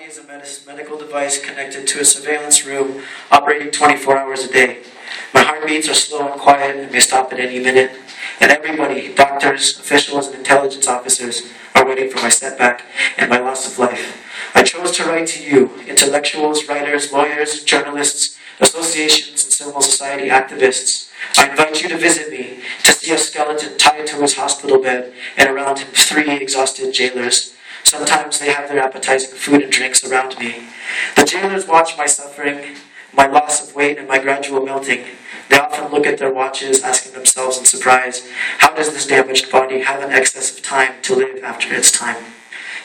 body is a medical device connected to a surveillance room operating 24 hours a day. My heartbeats are slow and quiet and may stop at any minute. And everybody, doctors, officials, and intelligence officers, are waiting for my setback and my loss of life. I chose to write to you, intellectuals, writers, lawyers, journalists, associations, and civil society activists. I invite you to visit me, to see a skeleton tied to his hospital bed, and around him 3 exhausted jailers. Sometimes they have their appetizing food and drinks around me. The jailers watch my suffering, my loss of weight, and my gradual melting. They often look at their watches, asking themselves in surprise, how does this damaged body have an excess of time to live after its time?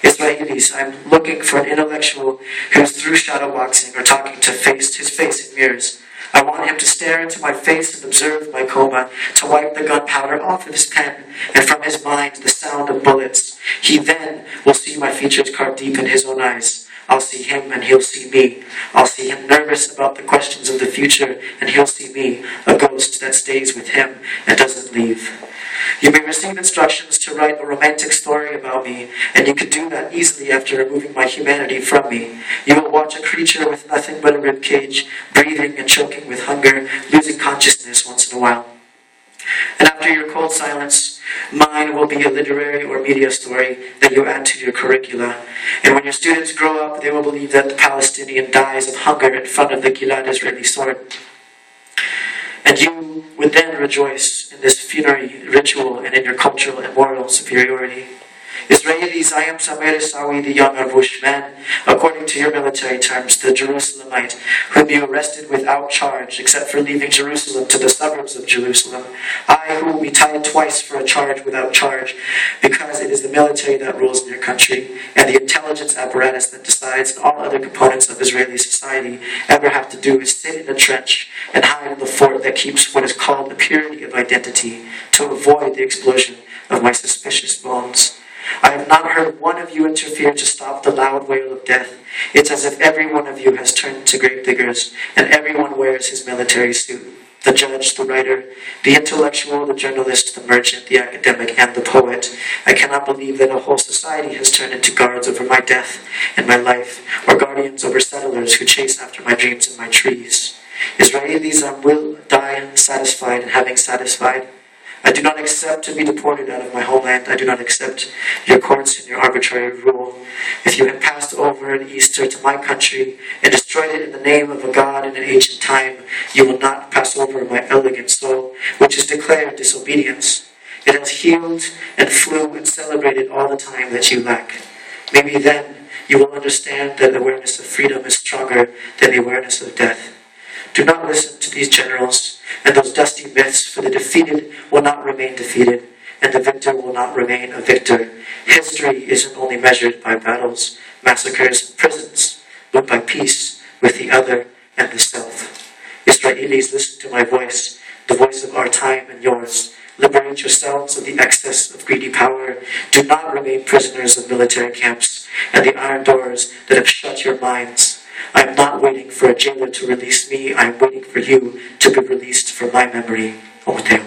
Israelis, I'm looking for an intellectual who's through shadowboxing or talking to his face in mirrors. I want him to stare into my face and observe my coma, to wipe the gunpowder off of his pen, and from his mind the sound of bullets. He then will see my features carved deep in his own eyes. I'll see him and he'll see me. I'll see him nervous about the questions of the future, and he'll see me, a ghost that stays with him and doesn't leave. You may receive instructions to write a romantic story about me, and you can do that easily after removing my humanity from me. You will watch a creature with nothing but a rib cage, breathing and choking with hunger, losing consciousness once in a while. And after your cold silence, mine will be a literary or media story that you add to your curricula. And when your students grow up, they will believe that the Palestinian dies of hunger in front of the Gilad Israeli sword. And you would then rejoice in this funerary ritual and in your cultural and moral superiority. Israelis, I am Samer Sawi, the young Arvush man, according to your military terms, the Jerusalemite, whom you arrested without charge, except for leaving Jerusalem to the suburbs of Jerusalem. I, who will be tied twice for a charge without charge, because it is the military that rules in your country, and the intelligence apparatus that decides, and all other components of Israeli society ever have to do is sit in a trench and hide in the fort that keeps what is called the purity of identity, to avoid the explosion of my suspicious bones. I have not heard one of you interfere to stop the loud wail of death. It's as if every one of you has turned to grave diggers, and everyone wears his military suit. The judge, the writer, the intellectual, the journalist, the merchant, the academic, and the poet. I cannot believe that a whole society has turned into guards over my death and my life, or guardians over settlers who chase after my dreams and my trees. Israelis, I will die satisfied, and having satisfied, I do not accept to be deported out of my homeland. I do not accept your courts and your arbitrary rule. If you had passed over in Easter to my country and destroyed it in the name of a god in an ancient time, you will not pass over my elegant soul, which is declared disobedience. It has healed and flew and celebrated all the time that you lack. Maybe then you will understand that awareness of freedom is stronger than the awareness of death. Do not listen to these generals and those dusty myths, for the defeated will not remain defeated, and the victor will not remain a victor. History isn't only measured by battles, massacres, and prisons, but by peace with the other and the self. Israelis, listen to my voice, the voice of our time and yours. Liberate yourselves of the excess of greedy power. Do not remain prisoners of military camps and the iron doors that have shut your minds. I am not waiting for a jailer to release me. I am waiting for you to be released from my memory. Otem.